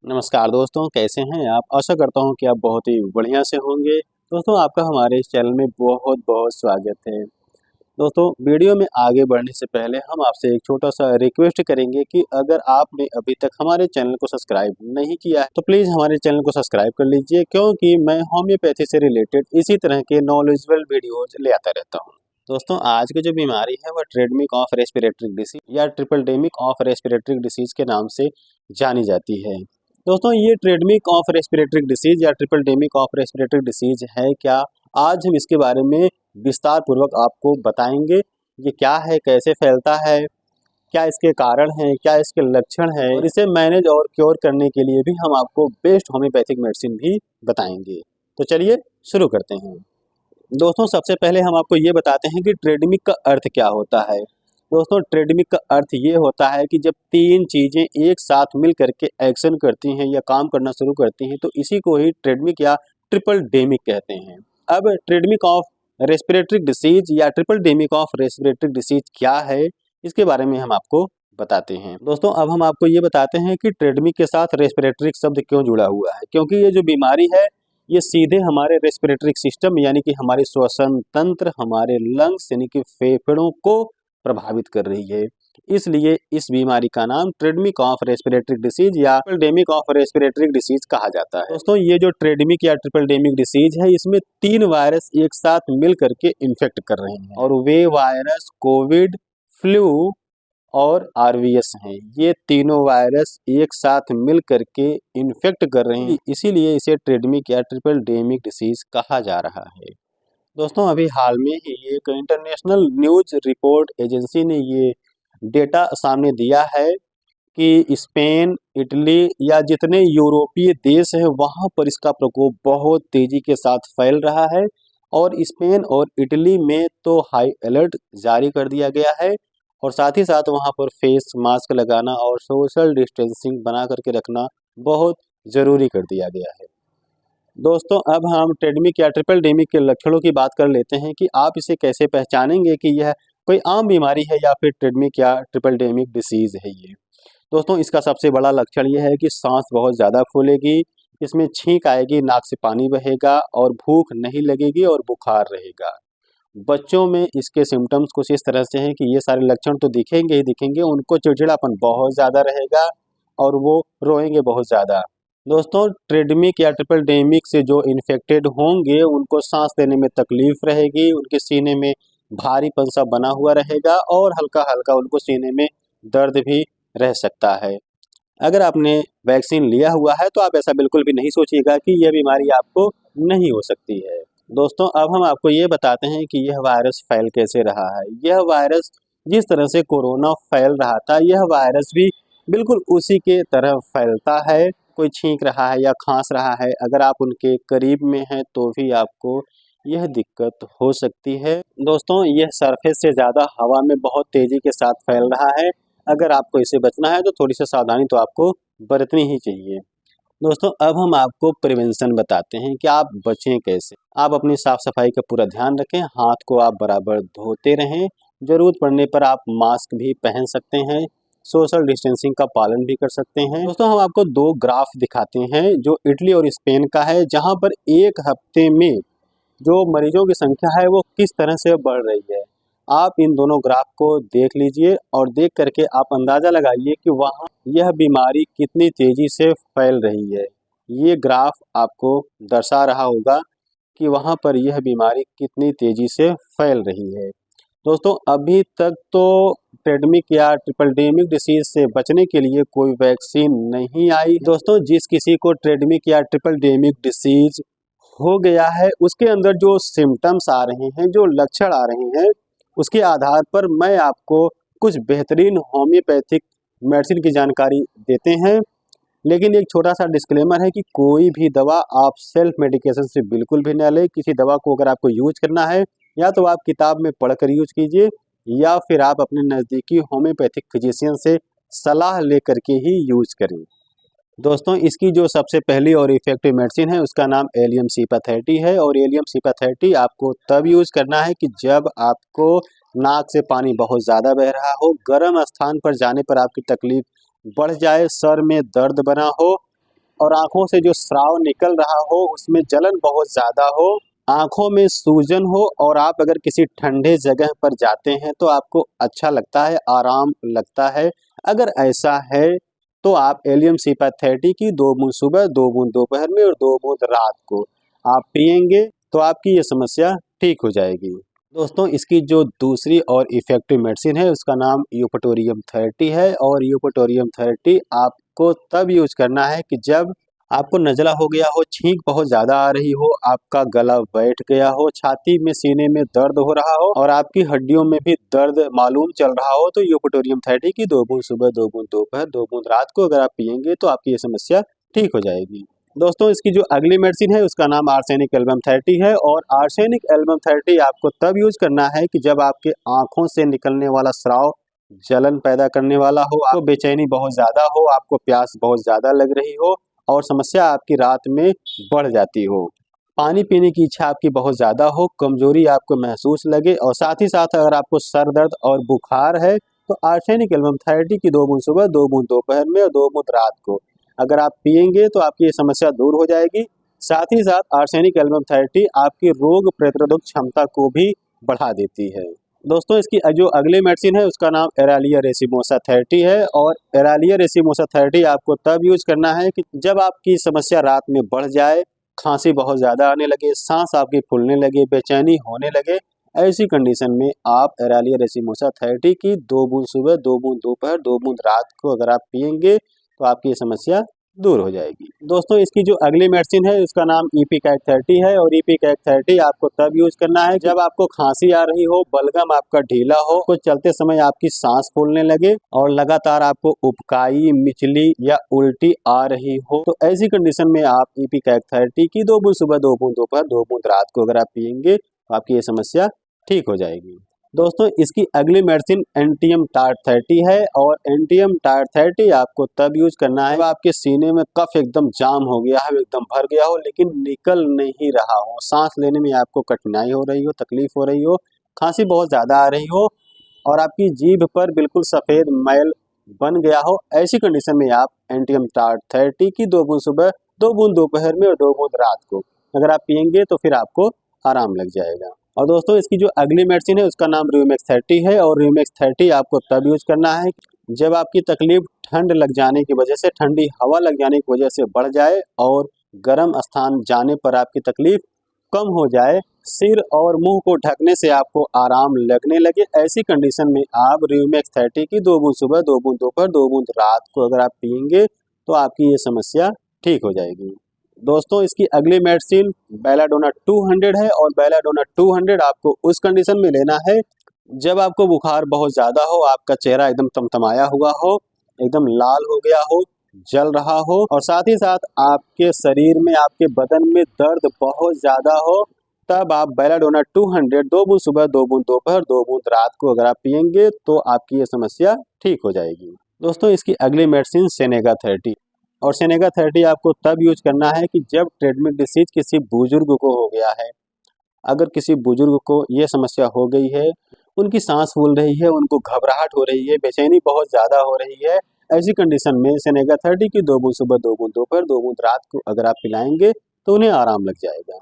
नमस्कार दोस्तों, कैसे हैं आप। आशा करता हूं कि आप बहुत ही बढ़िया से होंगे। दोस्तों, आपका हमारे इस चैनल में बहुत बहुत स्वागत है। दोस्तों, वीडियो में आगे बढ़ने से पहले हम आपसे एक छोटा सा रिक्वेस्ट करेंगे कि अगर आपने अभी तक हमारे चैनल को सब्सक्राइब नहीं किया है तो प्लीज़ हमारे चैनल को सब्सक्राइब कर लीजिए, क्योंकि मैं होम्योपैथी से रिलेटेड इसी तरह के नॉलेजेबल वीडियोज ले आता रहता हूँ। दोस्तों, आज की जो बीमारी है वह ट्रेंडेमिक ऑफ रेस्पिरेटरी डिसीज या ट्रिपलडेमिक ऑफ रेस्पिरेटरी डिसीज के नाम से जानी जाती है। दोस्तों, ये ट्रेंडेमिक ऑफ रेस्पिरेटरी डिसीज या ट्रिपलडेमिक ऑफ रेस्पिरेटरी डिसीज है क्या, आज हम इसके बारे में विस्तार पूर्वक आपको बताएंगे। ये क्या है, कैसे फैलता है, क्या इसके कारण हैं, क्या इसके लक्षण हैं, और इसे मैनेज और क्योर करने के लिए भी हम आपको बेस्ट होम्योपैथिक मेडिसिन भी बताएंगे। तो चलिए शुरू करते हैं। दोस्तों, सबसे पहले हम आपको ये बताते हैं कि ट्रेंडेमिक का अर्थ क्या होता है। दोस्तों, ट्रेंडेमिक का अर्थ ये होता है कि जब तीन चीज़ें एक साथ मिल करके एक्शन करती हैं या काम करना शुरू करती हैं तो इसी को ही ट्रेंडेमिक या ट्रिपलडेमिक कहते हैं। अब ट्रेंडेमिक ऑफ रेस्पिरेटरी डिसीज या ट्रिपलडेमिक ऑफ रेस्पिरेटरी डिसीज क्या है, इसके बारे में हम आपको बताते हैं। दोस्तों, अब हम आपको ये बताते हैं कि ट्रेंडेमिक के साथ रेस्पिरेटरी शब्द क्यों जुड़ा हुआ है, क्योंकि ये जो बीमारी है ये सीधे हमारे रेस्पिरेटरी सिस्टम यानी कि हमारे श्वसन तंत्र, हमारे लंग्स यानी कि फेफड़ों को प्रभावित कर रही है। इसलिए इस बीमारी का नाम ट्रेंडेमिक ऑफ रेस्पिरेटरी डिसीज या ट्रिपलडेमिक ऑफ रेस्पिरेटरी डिसीज कहा जाता है। दोस्तों, ये जो ट्रेंडेमिक या ट्रिपलडेमिक डिसीज है इसमें 3 वायरस एक साथ मिल करके इन्फेक्ट कर रहे हैं, और वे वायरस कोविड, फ्लू और आरवीएस हैं। ये तीनों वायरस एक साथ मिल करके इन्फेक्ट कर रहे हैं, इसीलिए इसे ट्रेंडेमिक या ट्रिपलडेमिक डिसीज कहा जा रहा है। दोस्तों, अभी हाल में ही एक इंटरनेशनल न्यूज रिपोर्ट एजेंसी ने ये डेटा सामने दिया है कि स्पेन, इटली या जितने यूरोपीय देश हैं वहाँ पर इसका प्रकोप बहुत तेजी के साथ फैल रहा है, और स्पेन और इटली में तो हाई अलर्ट जारी कर दिया गया है, और साथ ही साथ वहाँ पर फेस मास्क लगाना और सोशल डिस्टेंसिंग बना करके रखना बहुत ज़रूरी कर दिया गया है। दोस्तों, अब हम ट्रेंडेमिक या ट्रिपलडेमिक के लक्षणों की बात कर लेते हैं कि आप इसे कैसे पहचानेंगे कि यह कोई आम बीमारी है या फिर ट्रेंडेमिक या ट्रिपलडेमिक डिसीज है ये। दोस्तों, इसका सबसे बड़ा लक्षण ये है कि सांस बहुत ज़्यादा फूलेगी, इसमें छींक आएगी, नाक से पानी बहेगा और भूख नहीं लगेगी और बुखार रहेगा। बच्चों में इसके सिम्टम्स कुछ इस तरह से हैं कि ये सारे लक्षण तो दिखेंगे ही दिखेंगे, उनको चिड़चिड़ापन बहुत ज़्यादा रहेगा और वो रोएंगे बहुत ज़्यादा। दोस्तों, ट्रेंडेमिक या ट्रिपलडेमिक से जो इन्फेक्टेड होंगे उनको सांस लेने में तकलीफ रहेगी, उनके सीने में भारीपन सा बना हुआ रहेगा और हल्का हल्का उनको सीने में दर्द भी रह सकता है। अगर आपने वैक्सीन लिया हुआ है तो आप ऐसा बिल्कुल भी नहीं सोचिएगा कि यह बीमारी आपको नहीं हो सकती है। दोस्तों, अब हम आपको ये बताते हैं कि यह वायरस फैल कैसे रहा है। यह वायरस जिस तरह से कोरोना फैल रहा था, यह वायरस भी बिल्कुल उसी के तरह फैलता है। कोई छींक रहा है या खांस रहा है, अगर आप उनके करीब में हैं तो भी आपको यह दिक्कत हो सकती है। दोस्तों, यह सरफेस से ज़्यादा हवा में बहुत तेज़ी के साथ फैल रहा है। अगर आपको इससे बचना है तो थोड़ी सी सावधानी तो आपको बरतनी ही चाहिए। दोस्तों, अब हम आपको प्रिवेंशन बताते हैं कि आप बचें कैसे। आप अपनी साफ सफाई का पूरा ध्यान रखें, हाथ को आप बराबर धोते रहें, ज़रूरत पड़ने पर आप मास्क भी पहन सकते हैं, सोशल डिस्टेंसिंग का पालन भी कर सकते हैं। दोस्तों, हम आपको 2 ग्राफ दिखाते हैं जो इटली और स्पेन का है, जहां पर एक हफ्ते में जो मरीजों की संख्या है वो किस तरह से बढ़ रही है। आप इन दोनों ग्राफ को देख लीजिए और देख करके आप अंदाज़ा लगाइए कि वहाँ यह बीमारी कितनी तेज़ी से फैल रही है। ये ग्राफ आपको दर्शा रहा होगा कि वहाँ पर यह बीमारी कितनी तेज़ी से फैल रही है। दोस्तों, अभी तक तो ट्रेंडेमिक या ट्रिपलडेमिक डिसीज से बचने के लिए कोई वैक्सीन नहीं आई। दोस्तों, जिस किसी को ट्रेंडेमिक या ट्रिपलडेमिक डिसीज हो गया है उसके अंदर जो सिम्टम्स आ रहे हैं, जो लक्षण आ रहे हैं, उसके आधार पर मैं आपको कुछ बेहतरीन होम्योपैथिक मेडिसिन की जानकारी देते हैं। लेकिन एक छोटा सा डिस्क्लेमर है कि कोई भी दवा आप सेल्फ मेडिकेशन से बिल्कुल भी न लें। किसी दवा को अगर आपको यूज करना है या तो आप किताब में पढ़कर यूज कीजिए या फिर आप अपने नज़दीकी होम्योपैथिक फिजिशियन से सलाह लेकर के ही यूज करें। दोस्तों इसकी जो सबसे पहली और इफेक्टिव मेडिसिन है उसका नाम एलियम सिपाथेटी है। और एलियम सिपाथेटी आपको तब यूज़ करना है कि जब आपको नाक से पानी बहुत ज़्यादा बह रहा हो, गर्म स्थान पर जाने पर आपकी तकलीफ बढ़ जाए, सर में दर्द बना हो और आँखों से जो स्राव निकल रहा हो उसमें जलन बहुत ज़्यादा हो, आँखों में सूजन हो और आप अगर किसी ठंडे जगह पर जाते हैं तो आपको अच्छा लगता है, आराम लगता है। अगर ऐसा है तो आप एलियम सिपाथेटी की 2 बूँद सुबह, 2 बूँद दोपहर में और 2 बूँद रात को आप पिएँगे तो आपकी ये समस्या ठीक हो जाएगी। दोस्तों इसकी जो दूसरी और इफ़ेक्टिव मेडिसिन है उसका नाम यूपटोरियम 30 है। और यूपटोरियम 30 आपको तब यूज़ करना है कि जब आपको नज़ला हो गया हो, छींक बहुत ज़्यादा आ रही हो, आपका गला बैठ गया हो, छाती में सीने में दर्द हो रहा हो और आपकी हड्डियों में भी दर्द मालूम चल रहा हो, तो यूपटोरियम 30 की 2 बूँद सुबह, 2 बूँद दोपहर, 2 बूँद रात को अगर आप पिएँगे तो आपकी ये समस्या ठीक हो जाएगी। दोस्तों इसकी जो अगली मेडिसिन है उसका नाम आर्सेनिक एल्बम 30 है। और आर्सेनिक एल्बम 30 आपको तब यूज़ करना है कि जब आपके आँखों से निकलने वाला स्राव जलन पैदा करने वाला हो, आपको बेचैनी बहुत ज़्यादा हो, आपको प्यास बहुत ज़्यादा लग रही हो और समस्या आपकी रात में बढ़ जाती हो, पानी पीने की इच्छा आपकी बहुत ज़्यादा हो, कमज़ोरी आपको महसूस लगे और साथ ही साथ अगर आपको सर दर्द और बुखार है तो आर्सेनिक एल्बम 30 की 2 बूँद सुबह, 2 बूँद दोपहर में और 2 बूँद रात को अगर आप पिएँगे तो आपकी ये समस्या दूर हो जाएगी। साथ ही साथ आर्सेनिक एल्बम 30 आपकी रोग प्रतिरोधक क्षमता को भी बढ़ा देती है। दोस्तों इसकी जो अगली मेडिसिन है उसका नाम एरालिया रेसिमोसा 30 है। और एरालिया रेसिमोसा 30 आपको तब यूज़ करना है कि जब आपकी समस्या रात में बढ़ जाए, खांसी बहुत ज़्यादा आने लगे, सांस आपकी फूलने लगे, बेचैनी होने लगे, ऐसी कंडीशन में आप एरालिया रेसिमोसा 30 की 2 बूँद सुबह, 2 बूँद दोपहर, 2 बूँद रात को अगर आप पिएँगे तो आपकी ये समस्या दूर हो जाएगी। दोस्तों इसकी जो अगली मेडिसिन है उसका नाम इपिकैक 30 है। और इपिकैक 30 आपको तब यूज़ करना है जब आपको खांसी आ रही हो, बलगम आपका ढीला हो, कुछ चलते समय आपकी सांस फूलने लगे और लगातार आपको उबकाई, मिचली या उल्टी आ रही हो, तो ऐसी कंडीशन में आप इपिकैक 30 की 2 बूँद सुबह, 2 बूँद दोपहर, 2 बूँद रात को अगर आप पिएंगे तो आपकी ये समस्या ठीक हो जाएगी। दोस्तों इसकी अगली मेडिसिन एंटियम टार्ट 30 है। और एंटियम टार्ट 30 आपको तब यूज करना है जब आपके सीने में कफ एकदम जाम हो गया है, एकदम भर गया हो लेकिन निकल नहीं रहा हो, सांस लेने में आपको कठिनाई हो रही हो, तकलीफ हो रही हो, खांसी बहुत ज़्यादा आ रही हो और आपकी जीभ पर बिल्कुल सफ़ेद मैल बन गया हो, ऐसी कंडीशन में आप एंटियम टार्ट 30 की 2 बूँद सुबह, 2 बूँद दोपहर में और 2 बूँद रात को अगर आप पिएंगे तो फिर आपको आराम लग जाएगा। और दोस्तों इसकी जो अगली मेडिसिन है उसका नाम र्यूमेक्स 30 है। और र्यूमेक्स 30 आपको तब यूज करना है जब आपकी तकलीफ ठंड लग जाने की वजह से, ठंडी हवा लग जाने की वजह से बढ़ जाए और गर्म स्थान जाने पर आपकी तकलीफ कम हो जाए, सिर और मुंह को ढकने से आपको आराम लगने लगे, ऐसी कंडीशन में आप र्यूमेक्स 30 की 2 बूँद सुबह, 2 बूँद दोपहर, 2 बूँद रात को अगर आप पिएंगे तो आपकी ये समस्या ठीक हो जाएगी। दोस्तों इसकी अगली मेडिसिन बेलाडोना 200 है। और बेलाडोना 200 आपको उस कंडीशन में लेना है जब आपको बुखार बहुत ज़्यादा हो, आपका चेहरा एकदम तमतमाया हुआ हो, एकदम लाल हो गया हो, जल रहा हो और साथ ही साथ आपके शरीर में, आपके बदन में दर्द बहुत ज़्यादा हो, तब आप बेलाडोना 200 2 बूँद सुबह, 2 बूँद दोपहर, 2 बूँद रात को अगर आप पिएंगे तो आपकी ये समस्या ठीक हो जाएगी। दोस्तों इसकी अगली मेडिसिन सेनेगा 30। और सेनेगा 30 आपको तब यूज करना है कि जब ट्रेडमिल डिसीज किसी बुजुर्ग को हो गया है, अगर किसी बुजुर्ग को ये समस्या हो गई है, उनकी सांस फूल रही है, उनको घबराहट हो रही है, बेचैनी बहुत ज़्यादा हो रही है, ऐसी कंडीशन में सेनेगा 30 की 2 बूँद सुबह, 2 बूँद दोपहर, 2 बूँद रात को अगर आप पिलाएंगे तो उन्हें आराम लग जाएगा।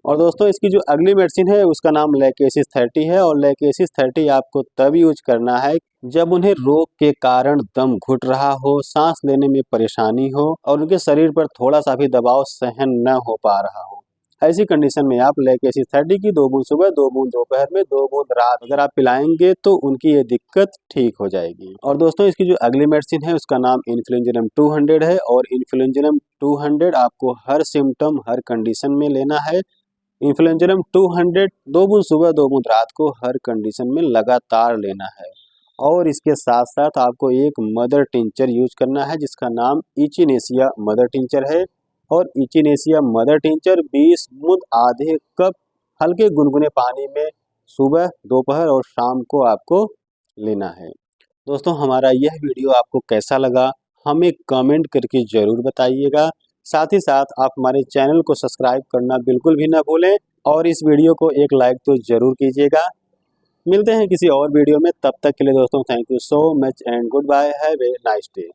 और दोस्तों इसकी जो अगली मेडिसिन है उसका नाम लैकेसिस 30 है। और लैकेसिस 30 आपको तब यूज करना है जब उन्हें रोग के कारण दम घुट रहा हो, सांस लेने में परेशानी हो और उनके शरीर पर थोड़ा सा भी दबाव सहन न हो पा रहा हो, ऐसी कंडीशन में आप लैकेसिस 30 की 2 बूँद सुबह, 2 बूँद दोपहर में, 2 बूँद रात अगर आप पिलाएंगे तो उनकी ये दिक्कत ठीक हो जाएगी। और दोस्तों इसकी जो अगली मेडिसिन है उसका नाम इन्फ्लुएंजानम 200 है। और इन्फ्लुएंजानम 200 आपको हर सिम्टम, हर कंडीशन में लेना है। इन्फ्लुएंजानम 200 2 बूँद सुबह, 2 बूँद रात को हर कंडीशन में लगातार लेना है। और इसके साथ साथ आपको एक मदर टिंचर यूज करना है जिसका नाम इचिनेसिया मदर टिंचर है। और इचिनेसिया मदर टिंचर 20 बूँद आधे कप हल्के गुनगुने पानी में सुबह, दोपहर और शाम को आपको लेना है। दोस्तों हमारा यह वीडियो आपको कैसा लगा हमें कमेंट करके ज़रूर बताइएगा। साथ ही साथ आप हमारे चैनल को सब्सक्राइब करना बिल्कुल भी ना भूलें और इस वीडियो को एक लाइक तो ज़रूर कीजिएगा। मिलते हैं किसी और वीडियो में, तब तक के लिए दोस्तों thank you so much and goodbye, have a nice day.